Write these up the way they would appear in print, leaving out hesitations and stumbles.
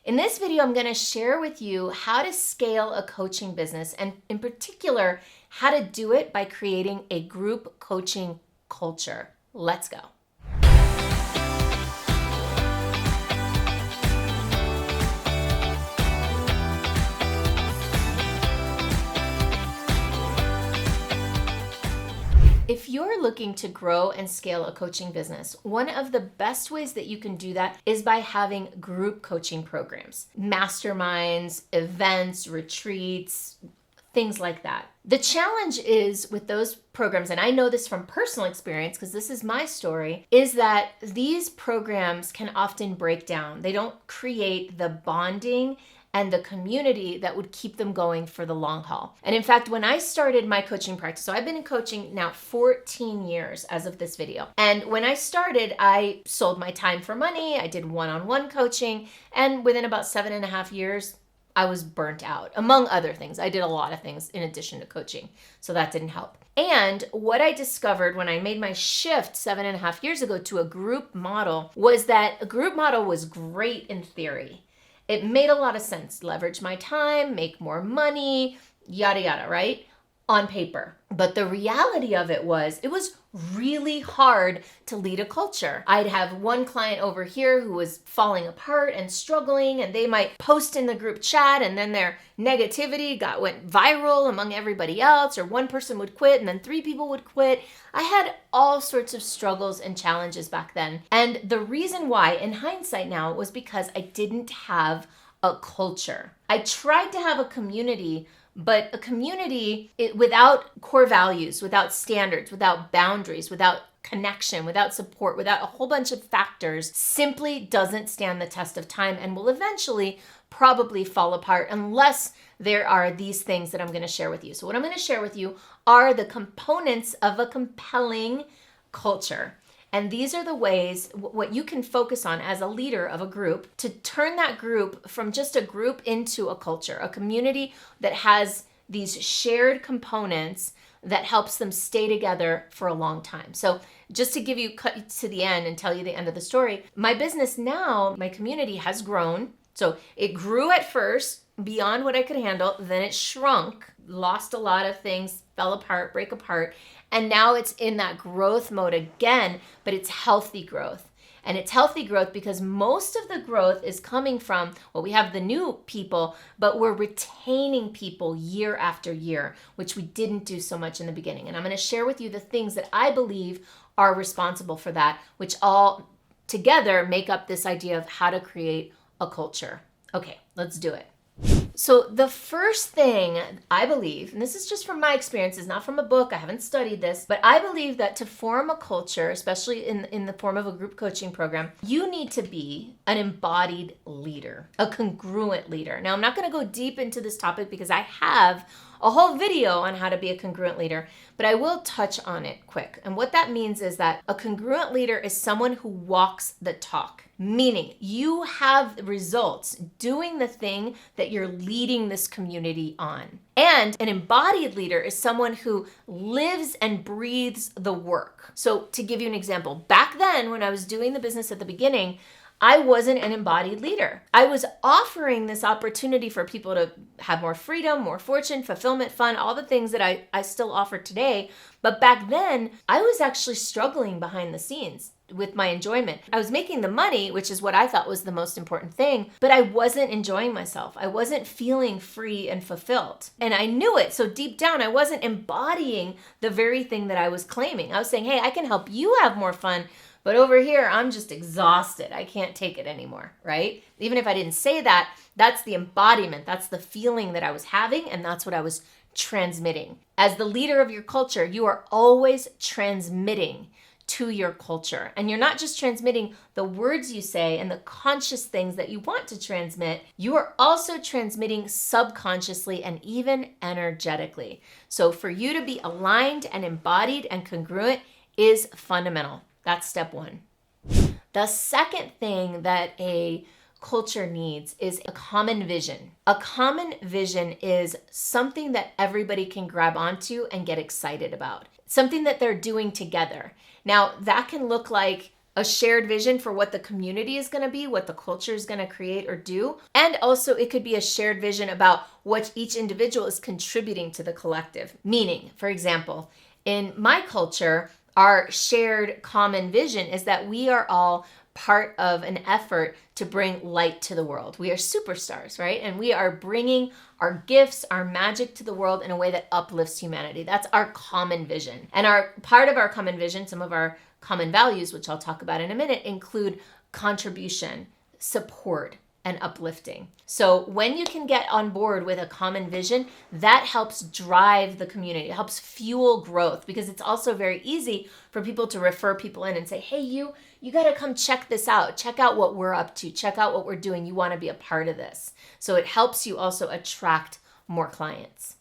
In this video, I'm going to share with you how to scale a coaching business, and in particular, how to do it by creating a group coaching culture. Let's go. If you're looking to grow and scale a coaching business, one of the best ways that you can do that is by having group coaching programs, masterminds, events, retreats, things like that. The challenge is with those programs, and I know this from personal experience because this is my story, is that these programs can often break down. They don't create the bonding and the community that would keep them going for the long haul. And in fact, when I started my coaching practice, so I've been in coaching now 14 years as of this video. And when I started, I sold my time for money. I did one-on-one coaching. And within about 7.5 years, I was burnt out, among other things. I did a lot of things in addition to coaching, so that didn't help. And what I discovered when I made my shift 7.5 years ago to a group model was that a group model was great in theory. It made a lot of sense. Leverage my time, make more money, yada, yada, right? On paper. But the reality of it was really hard to lead a culture. I'd have one client over here who was falling apart and struggling, and they might post in the group chat, and then their negativity went viral among everybody else, or one person would quit and then 3 people would quit. I had all sorts of struggles and challenges back then. And the reason why, in hindsight now, was because I didn't have a culture. I tried to have a community, but a community without core values, without standards, without boundaries, without connection, without support, without a whole bunch of factors, simply doesn't stand the test of time and will eventually probably fall apart unless there are these things that I'm going to share with you. So what I'm going to share with you are the components of a compelling culture. And these are the ways, what you can focus on as a leader of a group to turn that group from just a group into a culture, a community that has these shared components that helps them stay together for a long time. So just to give you cut to the end and tell you the end of the story, my business now, my community has grown. So it grew at first beyond what I could handle, then it shrunk, lost a lot of things, fell apart, break apart. And now it's in that growth mode again, but it's healthy growth. And it's healthy growth because most of the growth is coming from, well, we have the new people, but we're retaining people year after year, which we didn't do so much in the beginning. And I'm going to share with you the things that I believe are responsible for that, which all together make up this idea of how to create a culture. Okay, let's do it. So the first thing I believe, and this is just from my experience, is not from a book, I haven't studied this, but I believe that to form a culture, especially in the form of a group coaching program, you need to be an embodied leader, a congruent leader. Now, I'm not going to go deep into this topic because I have a whole video on how to be a congruent leader, but I will touch on it quick. And what that means is that a congruent leader is someone who walks the talk. Meaning you have results doing the thing that you're leading this community on. And an embodied leader is someone who lives and breathes the work. So to give you an example, back then when I was doing the business at the beginning, I wasn't an embodied leader. I was offering this opportunity for people to have more freedom, more fortune, fulfillment, fun, all the things that I still offer today. But back then, I was actually struggling behind the scenes with my enjoyment. I was making the money, which is what I thought was the most important thing, but I wasn't enjoying myself. I wasn't feeling free and fulfilled. And I knew it. So deep down, I wasn't embodying the very thing that I was claiming. I was saying, hey, I can help you have more fun, but over here, I'm just exhausted. I can't take it anymore, right? Even if I didn't say that, that's the embodiment. That's the feeling that I was having, and that's what I was transmitting. As the leader of your culture, you are always transmitting to your culture. And you're not just transmitting the words you say and the conscious things that you want to transmit, you are also transmitting subconsciously and even energetically. So for you to be aligned and embodied and congruent is fundamental. That's step one. The second thing that a culture needs is a common vision. A common vision is something that everybody can grab onto and get excited about. Something that they're doing together. Now, that can look like a shared vision for what the community is going to be, what the culture is going to create or do. And also it could be a shared vision about what each individual is contributing to the collective. Meaning, for example, in my culture, our shared common vision is that we are all part of an effort to bring light to the world. We are superstars, right? And we are bringing our gifts, our magic to the world in a way that uplifts humanity. That's our common vision. And our part of our common vision, some of our common values, which I'll talk about in a minute, include contribution, support, and uplifting. So when you can get on board with a common vision, that helps drive the community. It helps fuel growth, because it's also very easy for people to refer people in and say, hey, you got to come check this out. Check out what we're up to. Check out what we're doing. You want to be a part of this. So it helps you also attract more clients.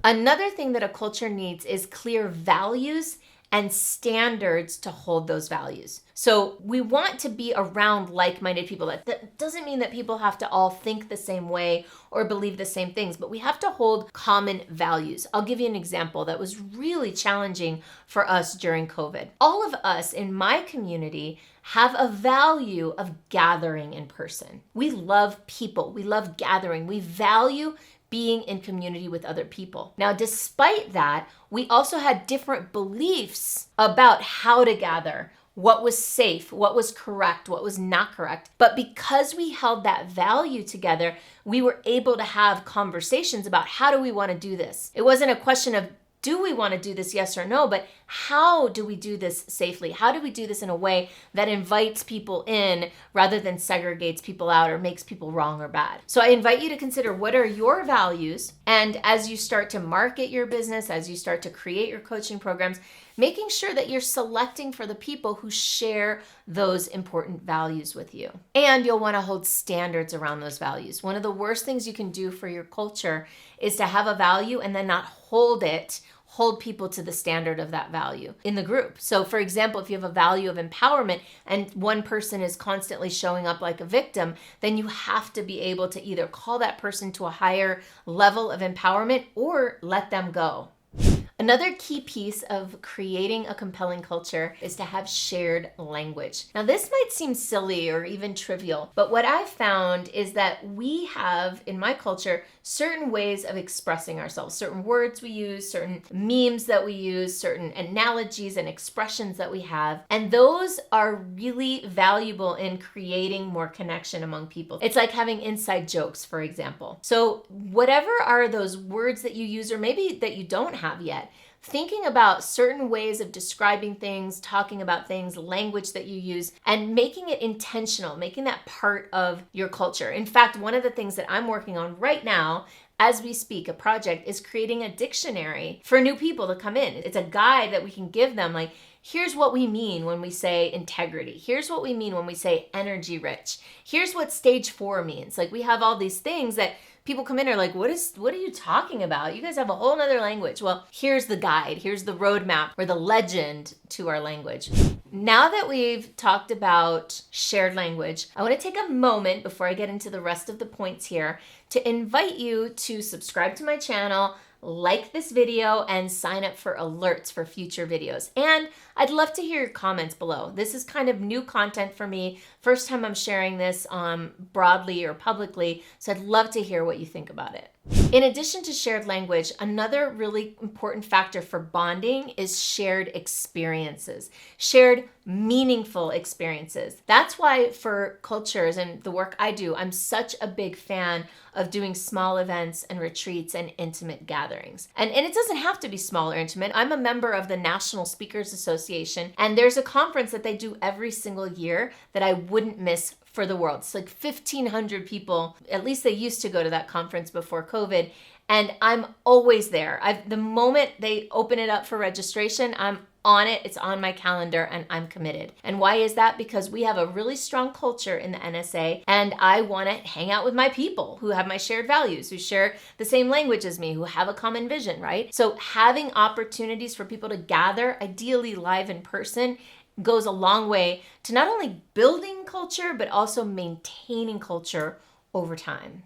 Another thing that a culture needs is clear values and standards to hold those values. So we want to be around like-minded people. That doesn't mean that people have to all think the same way or believe the same things, but we have to hold common values. I'll give you an example that was really challenging for us during COVID. All of us in my community have a value of gathering in person. We love people. We love gathering. We value being in community with other people. Now, despite that, we also had different beliefs about how to gather, what was safe, what was correct, what was not correct. But because we held that value together, we were able to have conversations about how do we want to do this. It wasn't a question of do we want to do this, yes or no, but how do we do this safely? How do we do this in a way that invites people in rather than segregates people out or makes people wrong or bad? So I invite you to consider, what are your values? And as you start to market your business, as you start to create your coaching programs, making sure that you're selecting for the people who share those important values with you. And you'll want to hold standards around those values. One of the worst things you can do for your culture is to have a value and then not hold people to the standard of that value in the group. So for example, if you have a value of empowerment and one person is constantly showing up like a victim, then you have to be able to either call that person to a higher level of empowerment or let them go. Another key piece of creating a compelling culture is to have shared language. Now, this might seem silly or even trivial, but what I've found is that we have, in my culture, certain ways of expressing ourselves, certain words we use, certain memes that we use, certain analogies and expressions that we have, and those are really valuable in creating more connection among people. It's like having inside jokes, for example. So whatever are those words that you use, or maybe that you don't have yet, thinking about certain ways of describing things, talking about things, language that you use, and making it intentional, making that part of your culture. In fact, one of the things that I'm working on right now as we speak, a project, is creating a dictionary for new people to come in. It's a guide that we can give them, like, here's what we mean when we say integrity. Here's what we mean when we say energy rich. Here's what stage 4 means. Like, we have all these things that people come in and are like, what are you talking about? You guys have a whole nother language. Well, here's the guide. Here's the roadmap or the legend to our language. Now that we've talked about shared language, I want to take a moment before I get into the rest of the points here to invite you to subscribe to my channel, like this video, and sign up for alerts for future videos. And I'd love to hear your comments below. This is kind of new content for me. First time I'm sharing this broadly or publicly, so I'd love to hear what you think about it. In addition to shared language, another really important factor for bonding is shared experiences, shared meaningful experiences. That's why for cultures and the work I do, I'm such a big fan of doing small events and retreats and intimate gatherings. And it doesn't have to be small or intimate. I'm a member of the National Speakers Association, and there's a conference that they do every single year that I wouldn't miss for the world. It's like 1,500 people. At least they used to go to that conference before COVID. And I'm always there. The moment they open it up for registration, I'm on it. It's on my calendar and I'm committed. And why is that? Because we have a really strong culture in the NSA, and I want to hang out with my people who have my shared values, who share the same language as me, who have a common vision, right? So having opportunities for people to gather, ideally live in person, goes a long way to not only building culture, but also maintaining culture over time.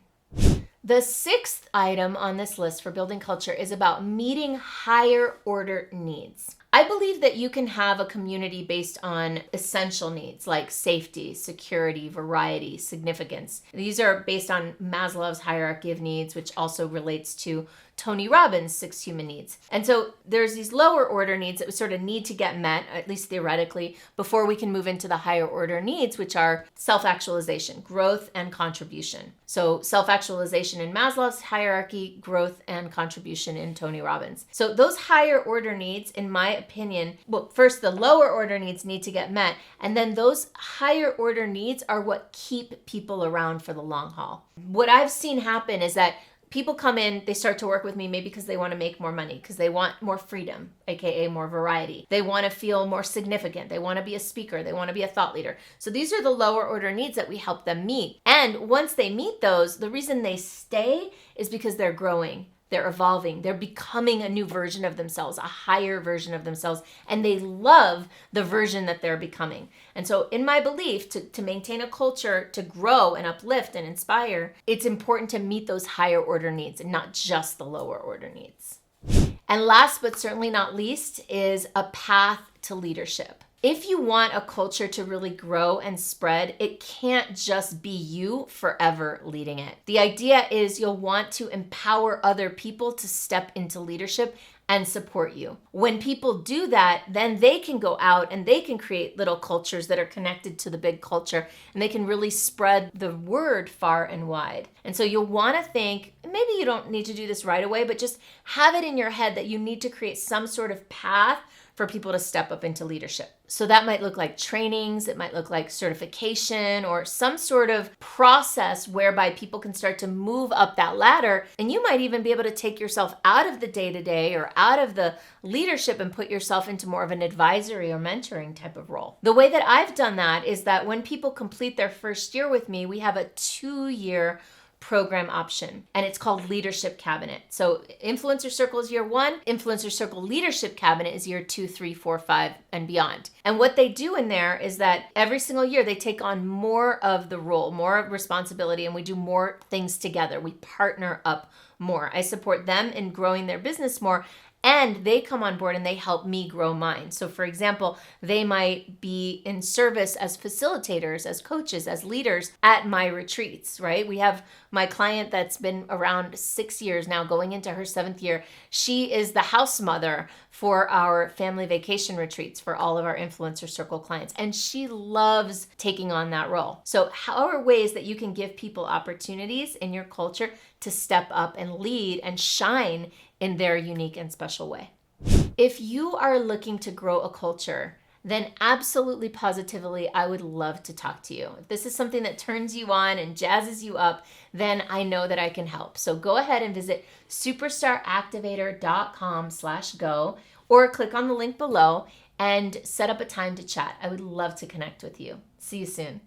The 6th item on this list for building culture is about meeting higher order needs. I believe that you can have a community based on essential needs like safety, security, variety, significance. These are based on Maslow's hierarchy of needs, which also relates to Tony Robbins' 6 human needs. And so there's these lower order needs that we sort of need to get met, at least theoretically, before we can move into the higher order needs, which are self-actualization, growth, and contribution. So self-actualization in Maslow's hierarchy, growth, and contribution in Tony Robbins. So those higher order needs, in my opinion, well, first the lower order needs need to get met, and then those higher order needs are what keep people around for the long haul. What I've seen happen is that people come in, they start to work with me maybe because they want to make more money, because they want more freedom, aka more variety. They want to feel more significant. They want to be a speaker. They want to be a thought leader. So these are the lower order needs that we help them meet. And once they meet those, the reason they stay is because they're growing. They're evolving. They're becoming a new version of themselves, a higher version of themselves, and they love the version that they're becoming. And so in my belief, to maintain a culture, to grow and uplift and inspire, it's important to meet those higher order needs and not just the lower order needs. And last but certainly not least is a path to leadership. If you want a culture to really grow and spread, it can't just be you forever leading it. The idea is you'll want to empower other people to step into leadership and support you. When people do that, then they can go out and they can create little cultures that are connected to the big culture, and they can really spread the word far and wide. And so you'll want to think, maybe you don't need to do this right away, but just have it in your head that you need to create some sort of path for people to step up into leadership. So that might look like trainings, it might look like certification, or some sort of process whereby people can start to move up that ladder. And you might even be able to take yourself out of the day-to-day or out of the leadership and put yourself into more of an advisory or mentoring type of role. The way that I've done that is that when people complete their first year with me, we have a 2-year program option, and it's called Leadership Cabinet. So Influencer Circle is year 1, Influencer Circle Leadership Cabinet is year 2, 3, 4, 5, and beyond. And what they do in there is that every single year they take on more of the role, more responsibility, and we do more things together. We partner up more. I support them in growing their business more, and they come on board and they help me grow mine. So for example, they might be in service as facilitators, as coaches, as leaders at my retreats, right? We have my client that's been around 6 years now, going into her 7th year. She is the house mother for our family vacation retreats for all of our Influencer Circle clients. And she loves taking on that role. So how are ways that you can give people opportunities in your culture to step up and lead and shine in their unique and special way? If you are looking to grow a culture, then absolutely positively, I would love to talk to you. If this is something that turns you on and jazzes you up, then I know that I can help. So go ahead and visit superstaractivator.com/go or click on the link below and set up a time to chat. I would love to connect with you. See you soon.